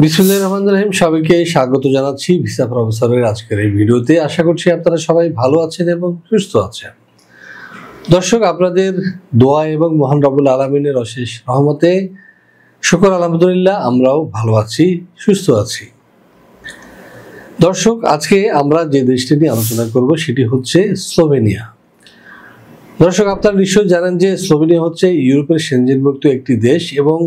বিসমিল্লাহির রহমানির রহিম। সবাইকে স্বাগত জানাচ্ছি ভিসা প্রফেসরের আজকের এই ভিডিওতে। আশা করছি আপনারা সবাই ভালো আছেন এবং সুস্থ আছেন। দর্শক, আপনাদের দোয়া এবং মহান রব্বুল আলামিনের অশেষ রহমতে শুকর আলহামদুলিল্লাহ আমরাও ভালো আছি, সুস্থ আছি। দর্শক, আজকে আমরা যে দেশটি নিয়ে আলোচনা করব সেটি হচ্ছে স্লোভেনিয়া। দর্শক, আপনারা নিশ্চয়ই জানেন যে স্লোভেনিয়া হচ্ছে ইউরোপের সেনজেনভুক্ত একটি দেশ এবং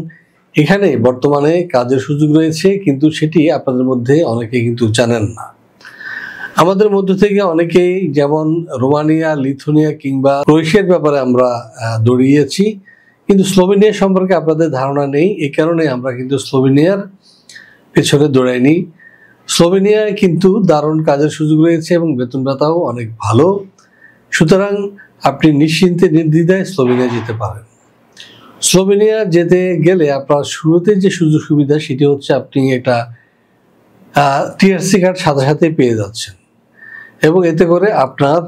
এখানে বর্তমানে কাজের সুযোগ রয়েছে, কিন্তু সেটি আপনাদের মধ্যে অনেকে কিন্তু জানেন না। আমাদের মধ্য থেকে অনেকেই যেমন রোমানিয়া, লিথুনিয়া কিংবা ক্রোয়েশিয়ার ব্যাপারে আমরা দৌড়িয়েছি, কিন্তু স্লোভেনিয়া সম্পর্কে আপনাদের ধারণা নেই। এই কারণে আমরা কিন্তু স্লোভেনিয়ার পেছনে দৌড়াইনি। স্লোভেনিয়ায় কিন্তু দারুণ কাজের সুযোগ রয়েছে এবং বেতন ভাতাও অনেক ভালো। সুতরাং আপনি নিশ্চিন্তে নির্দ্বিধায় স্লোভেনিয়া যেতে পারেন। স্লোভেনিয়া যেতে গেলে আপনার শুরুতে যে সুযোগ সুবিধা সেটি হচ্ছে আপনি একটা টিআরসি কার্ড সাথে সাথে পেয়ে যাচ্ছেন এবং এতে করে আপনার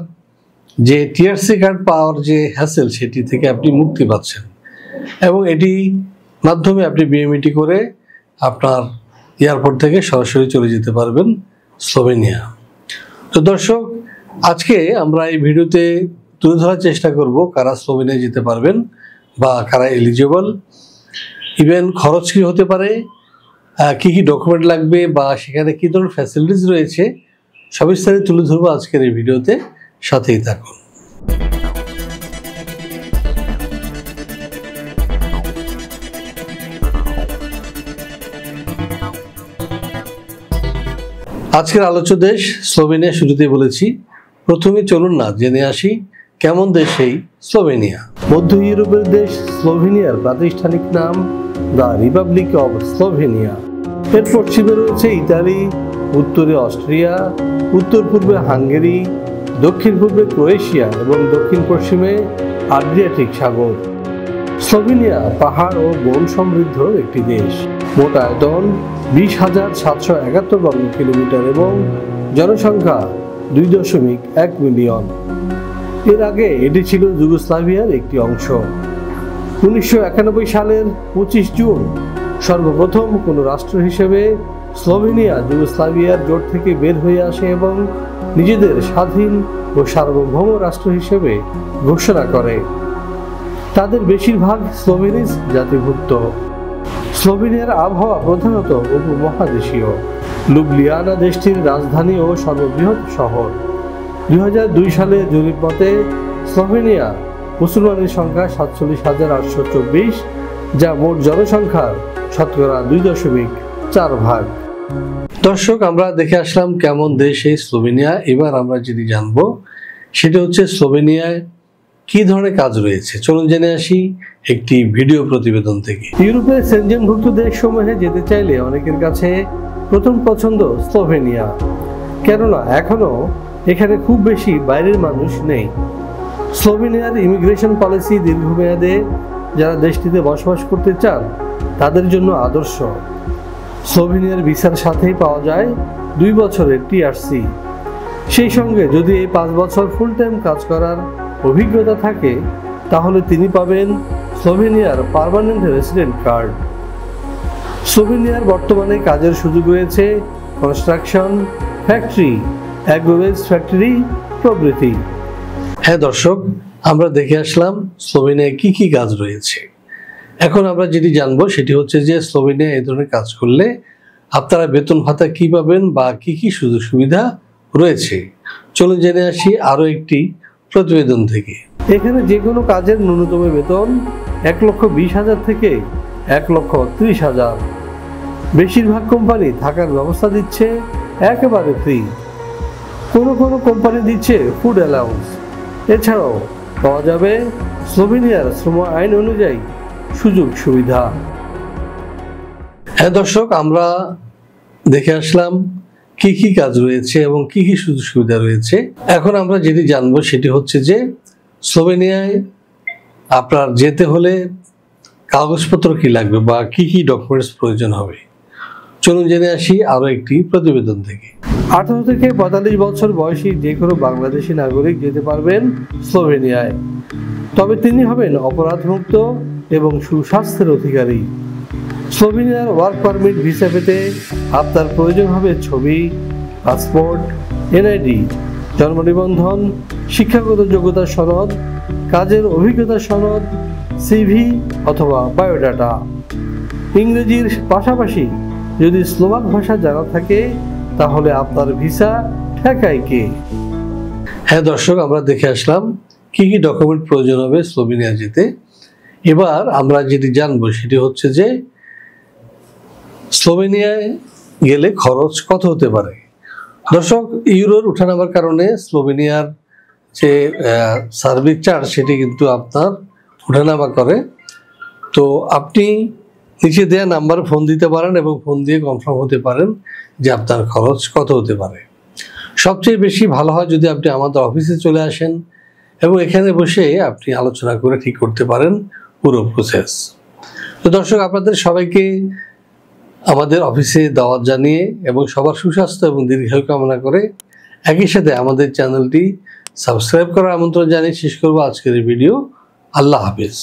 যে টিআরসি কার্ড পাওয়ার যে হ্যাসেল সেটি থেকে আপনি মুক্তি পাচ্ছেন এবং এটি মাধ্যমে আপনি বিএমইটি করে আপনার এয়ারপোর্ট থেকে সরাসরি চলে যেতে পারবেন স্লোভেনিয়া। তো দর্শক, আজকে আমরা এই ভিডিওতে তুলে ধরার চেষ্টা করব কারা স্লোভেনিয়া যেতে পারবেন বা কারা এলিজিবল, ইভেন খরচ কী হতে পারে, কী কী ডকুমেন্ট লাগবে বা সেখানে কী ধরনের ফ্যাসিলিটিস রয়েছে, সবিস্তারে তুলে ধরবো আজকের এই ভিডিওতে। সাথেই থাকুন। আজকের আলোচ্য দেশ স্লোভেনিয়া শুরুতেই বলেছি। প্রথমে চলুন না জেনে আসি কেমন দেশ এই স্লোভেনিয়া। মধ্য ইউরোপের দেশ স্লোভেনিয়ার প্রাতিষ্ঠানিক নাম দ্য রিপাবলিক অব স্লোভেনিয়া। এর পশ্চিমে রয়েছে ইতালি, উত্তরে অস্ট্রিয়া, উত্তর পূর্বে হাঙ্গেরি, দক্ষিণ পূর্বে ক্রোয়েশিয়া এবং দক্ষিণ পশ্চিমে আড্রিয়াটিক সাগর। স্লোভেনিয়া পাহাড় ও বন সমৃদ্ধ একটি দেশ। মোট আয়তন 20,771 বর্গ কিলোমিটার এবং জনসংখ্যা 2.1 মিলিয়ন। এর আগে এটি ছিল যুগোস্লাভিয়ার একটি অংশ। 1991 সালের 25 জুন সর্বপ্রথম কোনো রাষ্ট্র হিসেবে স্লোভেনিয়া যুগোস্লাভিয়ার জোট থেকে বের হয়ে আসে এবং নিজেদের স্বাধীন ও সার্বভৌম রাষ্ট্র হিসেবে ঘোষণা করে। তাদের বেশিরভাগ স্লোভেনিজ জাতিভুক্ত। স্লোভেনিয়ার আবহাওয়া প্রধানত উপমহাদেশীয়। লুবলিয়ানা দেশটির রাজধানী ও সর্ববৃহৎ শহর। 2002 সালে জরিপ মতে স্লোভেনিয়া মুসলমানের সংখ্যা 47,824, যা মোট জনসংখ্যার শতকরা 2.4 ভাগ। দর্শক, আমরা দেখে আসলাম কেমন দেশ এই স্লোভেনিয়া। এবার আমরা যেটি জানবো সেটা হচ্ছে স্লোভেনিয়ায় কি ধরনের কাজ রয়েছে। চলুন জেনে আসি একটি ভিডিও প্রতিবেদন থেকে। ইউরোপের সেনজেনভুক্ত দেশসমূহে যেতে চাইলে অনেকের কাছে প্রথম পছন্দ স্লোভেনিয়া, কেননা এখনো এখানে খুব বেশি বাইরের মানুষ নেই। স্লোভেনিয়ার ইমিগ্রেশন পলিসি দীর্ঘমেয়াদে যারা দেশটিতে বসবাস করতে চান তাদের জন্য আদর্শ। স্লোভেনিয়ার ভিসার সাথেই পাওয়া যায় 2 বছরের টিআরসি। সেই সঙ্গে যদি এই 5 বছর ফুল টাইম কাজ করার অভিজ্ঞতা থাকে তাহলে তিনি পাবেন স্লোভেনিয়ার পার্মানেন্ট রেসিডেন্ট কার্ড। স্লোভেনিয়ার বর্তমানে কাজের সুযোগ রয়েছে কনস্ট্রাকশন, ফ্যাক্টরি, অ্যাগ্রোভেজ ফ্যাক্টরি প্রভৃতি। হ্যাঁ দর্শক, আমরা দেখে আসলাম স্লোভেনিয়ায় কি কি কাজ রয়েছে। এখন আমরা যেটি জানবো সেটি হচ্ছে যে স্লোভেনিয়া এই ধরনের কাজ করলে আপনারা বেতন ভাতা কি পাবেন বা কি কি সুযোগ সুবিধা রয়েছে। চলুন জেনে আসি আরো একটি প্রতিবেদন থেকে। এখানে যে কোনো কাজের ন্যূনতম বেতন 1,20,000 থেকে 1,30,000। বেশিরভাগ কোম্পানি থাকার ব্যবস্থা দিচ্ছে একেবারে ফ্রি। কোনো কোনো কোম্পানি দিচ্ছে ফুড অ্যালাউন্স। এছাড়াও পাওয়া যাবে স্লোভেনিয়ার শ্রম আইন অনুযায়ী সুযোগ সুবিধা। হ্যাঁ দর্শক, আমরা দেখে আসলাম কি কি কাজ রয়েছে এবং কি কি সুযোগ সুবিধা রয়েছে। এখন আমরা যেটি জানবো সেটি হচ্ছে যে স্লোভেনিয়ায় আপনার যেতে হলে কাগজপত্র কি লাগবে বা কি কি ডকুমেন্টস প্রয়োজন হবে। চলুন জেনে আসি আরো একটি প্রতিবেদন থেকে। 18 থেকে 45 বছর বয়সী যে কোনো বাংলাদেশি নাগরিক যেতে পারবেন স্লোভেনিয়ায়, তবে তিনি হবেন অপরাধমুক্ত এবং সুস্বাস্থ্যের অধিকারী। স্লোভেনিয়ার ওয়ার্ক পারমিট ভিসা পেতে আপনার প্রয়োজন হবে ছবি, পাসপোর্ট, এনআইডি, জন্ম নিবন্ধন, শিক্ষাগত যোগ্যতা সনদ, কাজের অভিজ্ঞতা সনদ, সিভি অথবা বায়োডাটা। ইংরেজির পাশাপাশি যদি স্লোভাক ভাষা জানা থাকে তাহলে আপনার ভিসা ঠেকায় কে? হ্যাঁ দর্শক, আমরা দেখে আসলাম কি কি ডকুমেন্ট প্রয়োজন হবে স্লোভেনিয়া যেতে। এবার আমরা যেটি জানবো সেটি হচ্ছে যে স্লোভেনিয়ায় গেলে খরচ কত হতে পারে। দর্শক, ইউরোর উঠানামার কারণে স্লোভেনিয়ার যে সার্ভিস চার্জ সেটি কিন্তু আপনার উঠানামা করে। তো আপনি নিচে দেওয়া নাম্বারে ফোন দিতে পারেন এবং ফোন দিয়ে কনফার্ম হতে পারেন যে আপনার খরচ কত হতে পারে। সবচেয়ে বেশি ভালো হয় যদি আপনি আমাদের অফিসে চলে আসেন এবং এখানে বসে আপনি আলোচনা করে ঠিক করতে পারেন পুরো প্রসেস। তো দর্শক, আপনাদের সবাইকে আমাদের অফিসে দাওয়াত জানিয়ে এবং সবার সুস্বাস্থ্য এবং দীর্ঘায়ু কামনা করে একই সাথে আমাদের চ্যানেলটি সাবস্ক্রাইব করার আমন্ত্রণ জানিয়ে শেষ করবো আজকের এই ভিডিও। আল্লাহ হাফিজ।